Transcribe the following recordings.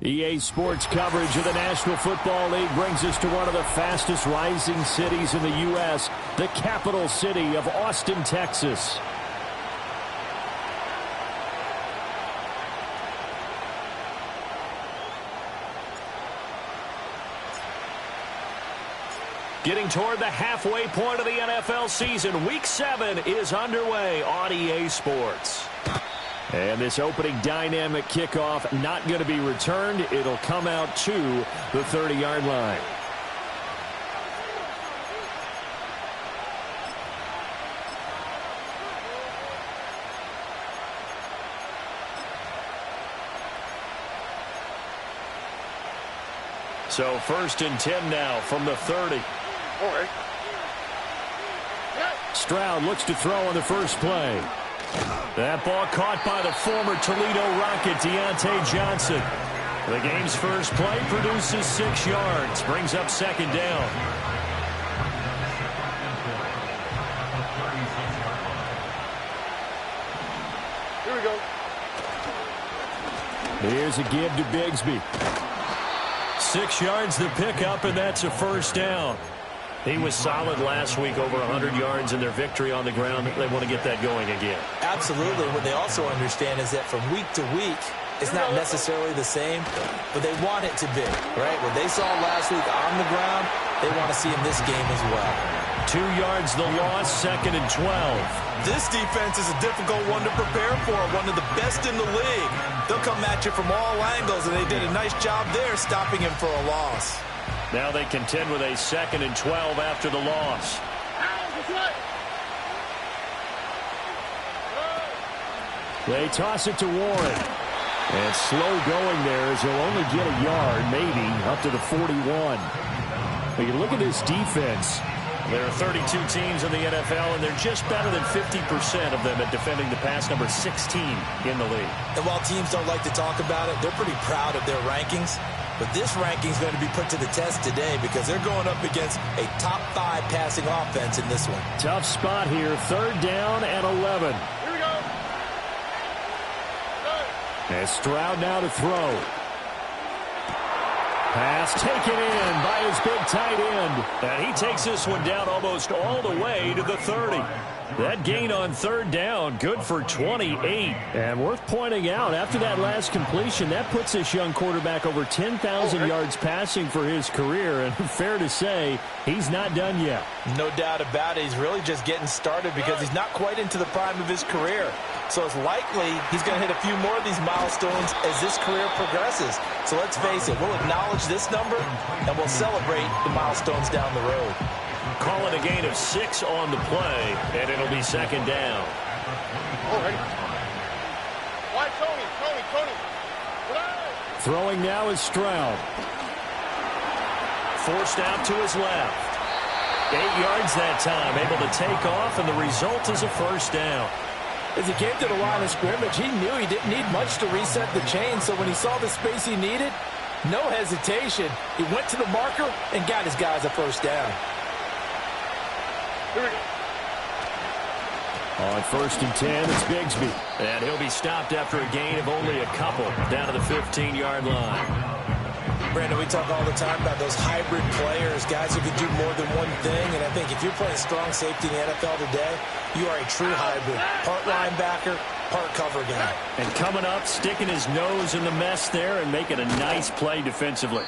EA Sports coverage of the National Football League brings us to one of the fastest rising cities in the U.S., the capital city of Austin, Texas. Getting toward the halfway point of the NFL season, Week 7 is underway on EA Sports. And this opening dynamic kickoff not going to be returned. It'll come out to the 30-yard line. So 1st and 10 now from the 30. Stroud looks to throw on the first play. That ball caught by the former Toledo Rocket, Deontay Johnson. The game's first play produces 6 yards, brings up 2nd down. Here we go. Here's a give to Bigsby. 6 yards the pickup, and that's a 1st down. He was solid last week, over 100 yards in their victory on the ground. They want to get that going again. Absolutely. What they also understand is that from week to week, it's not necessarily the same, but they want it to be, right? What they saw last week on the ground, they want to see in this game as well. 2 yards the loss, 2nd and 12. This defense is a difficult one to prepare for, one of the best in the league. They'll come at you from all angles, and they did a nice job there stopping him for a loss. Now they contend with a 2nd and 12 after the loss. They toss it to Warren. And slow going there as he'll only get a yard, maybe, up to the 41. But you look at this defense. There are 32 teams in the NFL, and they're just better than 50% of them at defending the pass, number 16 in the league. And while teams don't like to talk about it, they're pretty proud of their rankings. But this ranking is going to be put to the test today because they're going up against a top 5 passing offense in this one. Tough spot here, 3rd down and 11. Here we go. And Stroud now to throw. Pass taken in by his big tight end. And he takes this one down almost all the way to the 30. That gain on 3rd down, good for 28. And worth pointing out, after that last completion, that puts this young quarterback over 10,000 yards passing for his career. And fair to say, he's not done yet. No doubt about it. He's really just getting started because he's not quite into the prime of his career. So it's likely he's going to hit a few more of these milestones as this career progresses. So let's face it, we'll acknowledge this number and we'll celebrate the milestones down the road. Call it a gain of 6 on the play, and it'll be 2nd down. All right. Why, Tony? Throwing now is Stroud. Forced out to his left. 8 yards that time, able to take off, and the result is a 1st down. As he came to the line of scrimmage, he knew he didn't need much to reset the chain, so when he saw the space he needed, no hesitation. He went to the marker and got his guys a 1st down. Here we go. On 1st and 10, it's Bigsby. And he'll be stopped after a gain of only a couple, down to the 15-yard line. Brandon, we talk all the time about those hybrid players, guys who can do more than one thing. And I think if you're playing strong safety in the NFL today, you are a true hybrid. Part linebacker, part cover guy. And coming up, sticking his nose in the mess there and making a nice play defensively.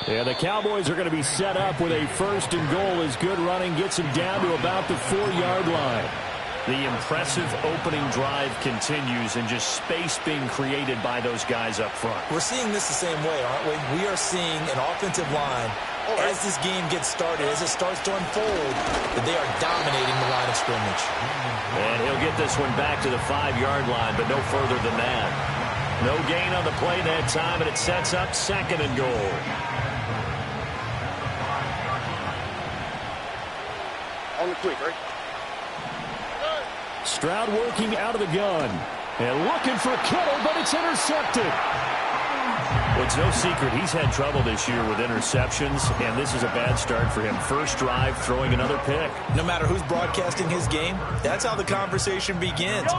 Yeah, the Cowboys are going to be set up with a 1st and goal as good running gets them down to about the 4-yard line. The impressive opening drive continues and just space being created by those guys up front. We're seeing this the same way, aren't we? We are seeing an offensive line, as this game gets started, as it starts to unfold, that they are dominating the line of scrimmage. And he'll get this one back to the 5-yard line, but no further than that. No gain on the play that time, and it sets up 2nd and goal. On the quick, right? Stroud working out of the gun. And looking for Kittle, but it's intercepted. Well, it's no secret he's had trouble this year with interceptions, and this is a bad start for him. First drive, throwing another pick. No matter who's broadcasting his game, that's how the conversation begins.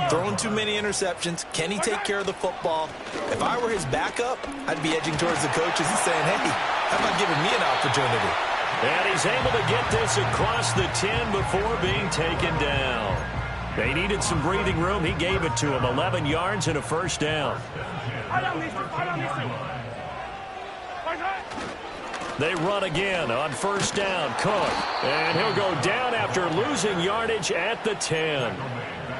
Throwing too many interceptions. Can he take care of the football? If I were his backup, I'd be edging towards the coaches and saying, hey, how about giving me an opportunity? And he's able to get this across the 10 before being taken down. They needed some breathing room. He gave it to him. 11 yards and a first down. They run again on first down. Cook. And he'll go down after losing yardage at the 10.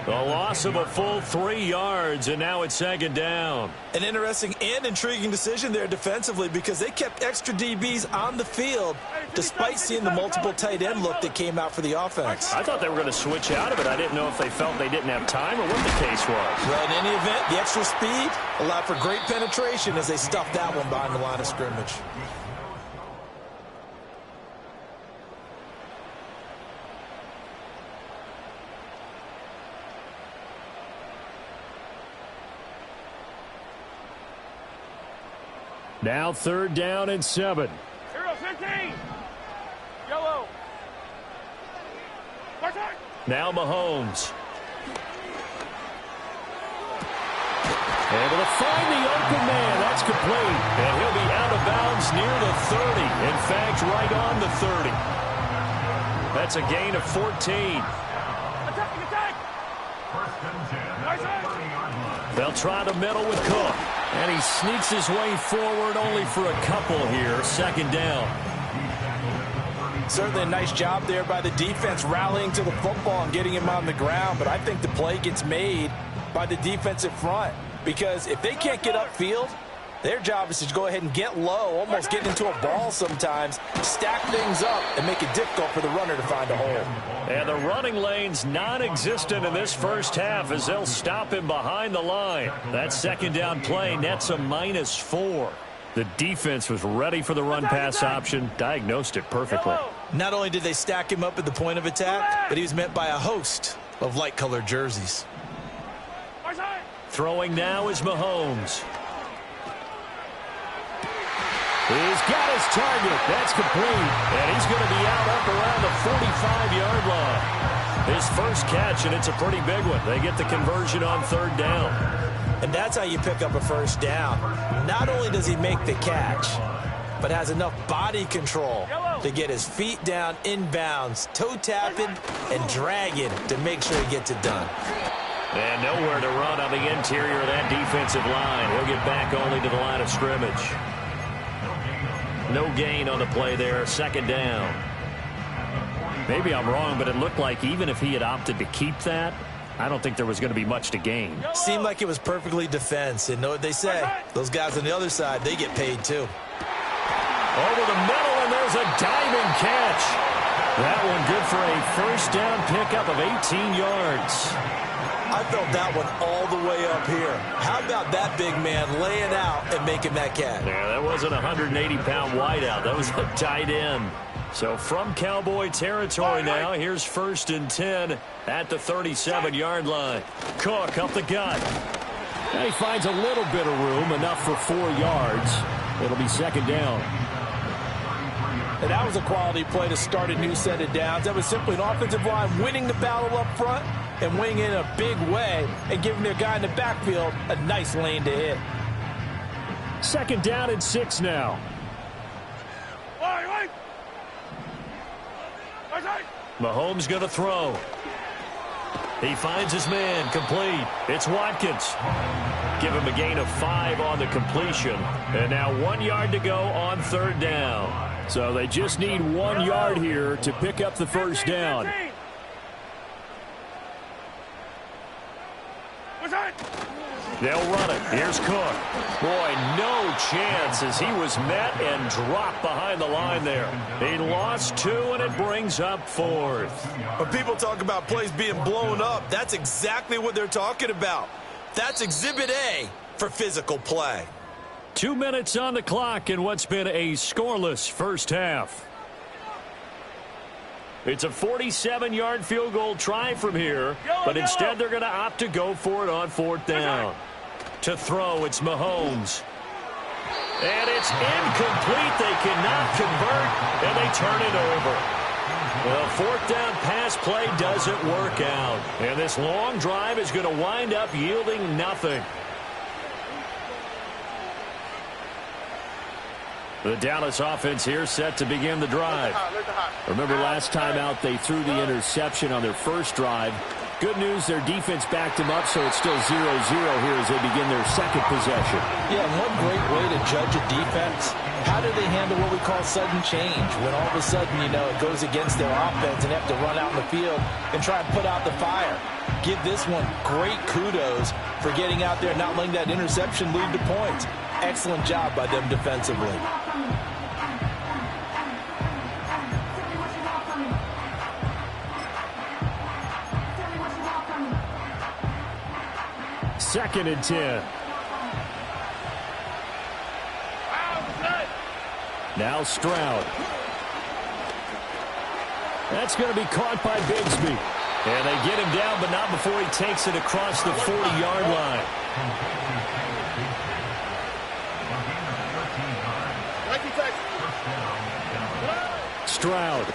The loss of a full 3 yards, and now it's second down. An interesting and intriguing decision there defensively because they kept extra DBs on the field despite seeing the multiple tight end look that came out for the offense. I thought they were going to switch out of it. I didn't know if they felt they didn't have time or what the case was. Well, in any event, the extra speed allowed for great penetration as they stuffed that one behind the line of scrimmage. Now third down and 7. 0-15. Yellow. Now Mahomes. Able to find the open man. That's complete. And he'll be out of bounds near the 30. In fact, right on the 30. That's a gain of 14. Attack. They'll try the middle with Cook. And he sneaks his way forward only for a couple here. Second down. Certainly a nice job there by the defense rallying to the football and getting him on the ground. But I think the play gets made by the defensive front. Because if they can't get upfield, their job is to go ahead and get low, almost get into a ball sometimes, stack things up, and make it difficult for the runner to find a hole. And the running lane's non-existent in this first half as they'll stop him behind the line. That second down play nets a -4. The defense was ready for the run-pass option, diagnosed it perfectly. Not only did they stack him up at the point of attack, but he was met by a host of light-colored jerseys. Throwing now is Mahomes. He's got his target. That's complete. And he's going to be out up around the 45-yard line. His first catch, and it's a pretty big one. They get the conversion on third down. And that's how you pick up a first down. Not only does he make the catch, but has enough body control to get his feet down inbounds, toe tapping and dragging to make sure he gets it done. And nowhere to run on the interior of that defensive line. He'll get back only to the line of scrimmage. No gain on the play there. Second down. Maybe I'm wrong, but it looked like even if he had opted to keep that, I don't think there was going to be much to gain. Seemed like it was perfectly defense. And know what they say? Those guys on the other side, they get paid too. Over the middle, and there's a diving catch. That one good for a first down pickup of 18 yards. I felt that one all the way up here. How about that big man laying out and making that catch? Yeah, that wasn't a 180-pound wideout. That was a tight end. So from Cowboy territory now, here's first and 10 at the 37-yard line. Cook up the gut. And he finds a little bit of room, enough for 4 yards. It'll be second down. And that was a quality play to start a new set of downs. That was simply an offensive line winning the battle up front and winning in a big way and giving their guy in the backfield a nice lane to hit. Second down and 6 now. Mahomes going to throw. He finds his man, complete. It's Watkins. Give him a gain of 5 on the completion. And now 1 yard to go on third down. So they just need 1 yard here to pick up the first down. They'll run it. Here's Cook. Boy, no chance as he was met and dropped behind the line there. He lost 2, and it brings up 4th. When people talk about plays being blown up, that's exactly what they're talking about. That's Exhibit A for physical play. 2 minutes on the clock in what's been a scoreless first half. It's a 47-yard field goal try from here, but instead they're going to opt to go for it on fourth down. To throw, it's Mahomes. And it's incomplete. They cannot convert, and they turn it over. The fourth down pass play doesn't work out. And this long drive is going to wind up yielding nothing. The Dallas offense here set to begin the drive. Remember last time out they threw the interception on their first drive. Good news, their defense backed them up, so it's still 0-0 here as they begin their second possession. Yeah, and one great way to judge a defense, how do they handle what we call sudden change? When all of a sudden, you know, it goes against their offense and they have to run out in the field and try and put out the fire. Give this one great kudos for getting out there and not letting that interception lead to points. Excellent job by them defensively. Second and 10. Now Stroud. That's going to be caught by Bigsby. And they get him down, but not before he takes it across the 40-yard line. Stroud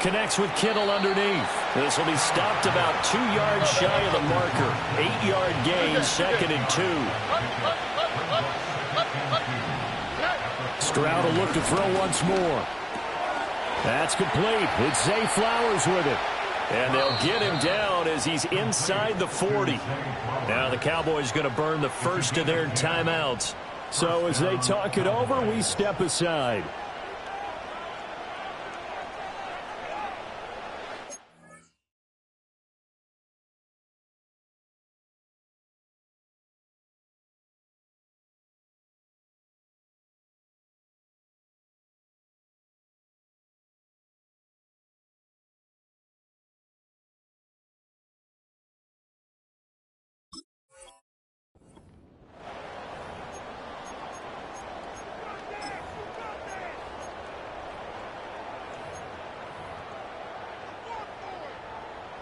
connects with Kittle underneath. This will be stopped about 2 yards shy of the marker. 8-yard gain, second and 2. Stroud will look to throw once more. That's complete. It's Zay Flowers with it. And they'll get him down as he's inside the 40. Now the Cowboys going to burn the first of their timeouts. So as they talk it over, we step aside.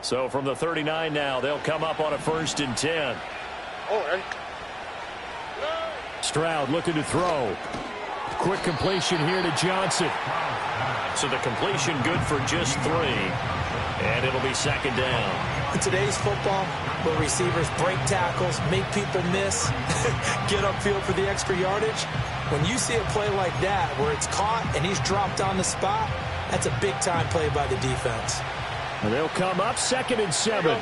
So from the 39 now, they'll come up on a 1st and 10. Stroud looking to throw. Quick completion here to Johnson. So the completion good for just 3. And it'll be second down. In today's football, where receivers break tackles, make people miss, get upfield for the extra yardage, when you see a play like that where it's caught and he's dropped on the spot, that's a big-time play by the defense. And they'll come up 2nd and 7.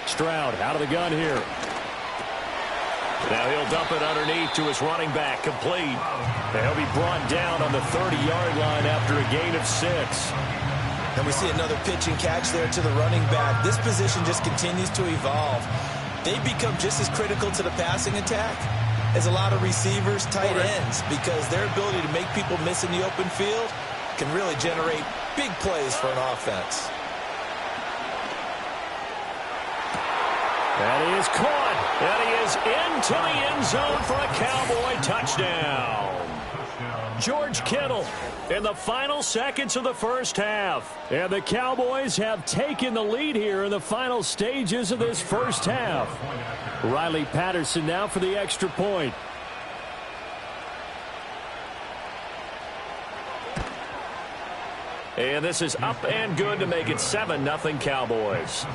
Stroud out of the gun here. Now he'll dump it underneath to his running back, complete. And he'll be brought down on the 30-yard line after a gain of 6. And we see another pitch and catch there to the running back. This position just continues to evolve. They become just as critical to the passing attack as a lot of receivers, tight ends, because their ability to make people miss in the open field can really generate big plays for an offense. And he is caught. And he is into the end zone for a Cowboy touchdown. George Kittle in the final seconds of the first half. And the Cowboys have taken the lead here in the final stages of this first half. Riley Patterson now for the extra point. And this is up and good to make it 7-0 Cowboys.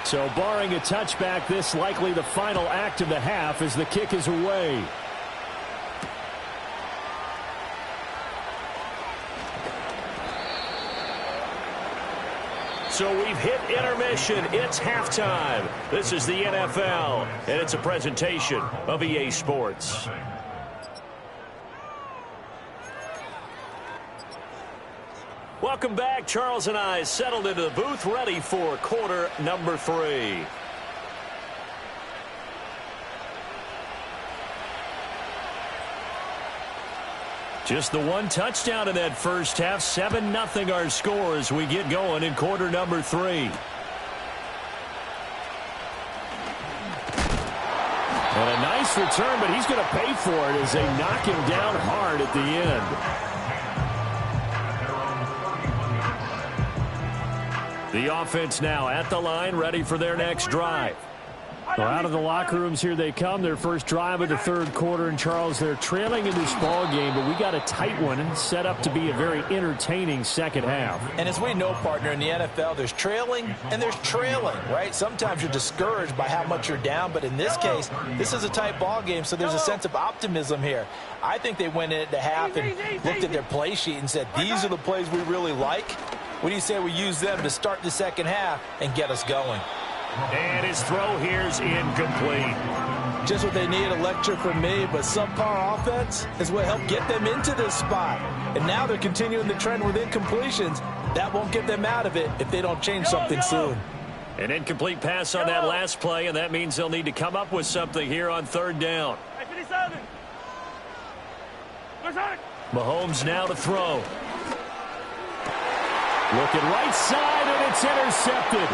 So barring a touchback, this likely the final act of the half as the kick is away. So we've hit intermission. It's halftime. This is the NFL, and it's a presentation of EA Sports. Welcome back. Charles and I settled into the booth, ready for quarter number 3. Just the one touchdown in that first half. 7-0 our score as we get going in quarter number 3. And a nice return, but he's going to pay for it as they knock him down hard at the end. The offense now at the line, ready for their next drive. Well, out of the locker rooms here they come. Their first drive of the third quarter. And, Charles, they're trailing in this ball game, but we got a tight one and set up to be a very entertaining second half. And as we know, partner, in the NFL, there's trailing and there's trailing, right? Sometimes you're discouraged by how much you're down, but in this case, this is a tight ball game, so there's a sense of optimism here. I think they went into half and looked at their play sheet and said, these are the plays we really like. What do you say we use them to start the second half and get us going? And his throw here's incomplete. Just what they need, a lecture from me, but subpar offense is what helped get them into this spot. And now they're continuing the trend with incompletions. That won't get them out of it if they don't change something soon. An incomplete pass on that last play, and that means they'll need to come up with something here on third down. Mahomes now to throw. Looking right side, and it's intercepted.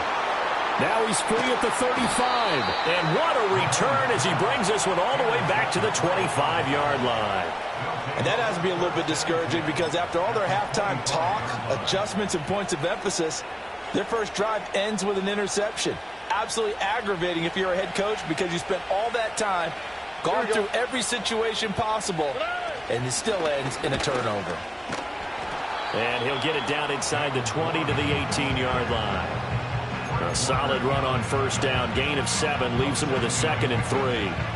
Now he's free at the 35. And what a return as he brings this one all the way back to the 25-yard line. And that has to be a little bit discouraging because after all their halftime talk, adjustments, and points of emphasis, their first drive ends with an interception. Absolutely aggravating if you're a head coach because you spent all that time, gone through every situation possible, and it still ends in a turnover. And he'll get it down inside the 20 to the 18-yard line. A solid run on first down. Gain of 7 leaves him with a 2nd and 3.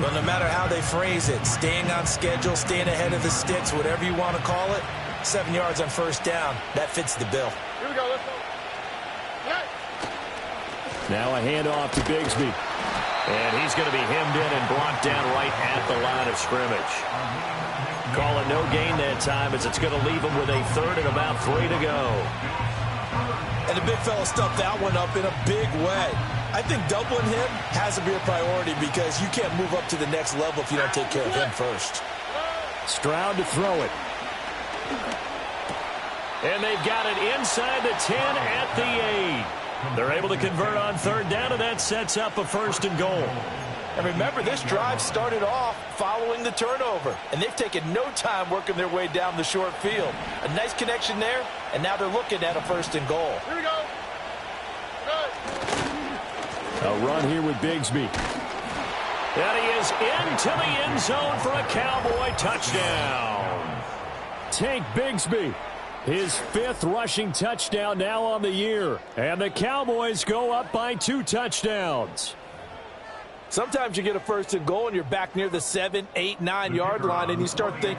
Well, no matter how they phrase it, staying on schedule, staying ahead of the sticks, whatever you want to call it, 7 yards on first down, that fits the bill. Here we go, let's go. Now a handoff to Bigsby. And he's going to be hemmed in and blocked down right at the line of scrimmage. Call it no gain that time as it's going to leave him with a 3rd and about 3 to go. And the big fella stuffed that one up in a big way. I think doubling him has to be a priority because you can't move up to the next level if you don't take care of him first. Stroud to throw it. And they've got it inside the 10 at the 8. They're able to convert on third down, and that sets up a 1st and goal. And remember, this drive started off following the turnover, and they've taken no time working their way down the short field. A nice connection there, and now they're looking at a 1st and goal. Here we go. A run here with Bigsby. And he is into the end zone for a Cowboy touchdown. Tank Bigsby. His 5th rushing touchdown now on the year. And the Cowboys go up by 2 touchdowns. Sometimes you get a 1st and goal and you're back near the 7, 8, 9 yard line and you start thinking,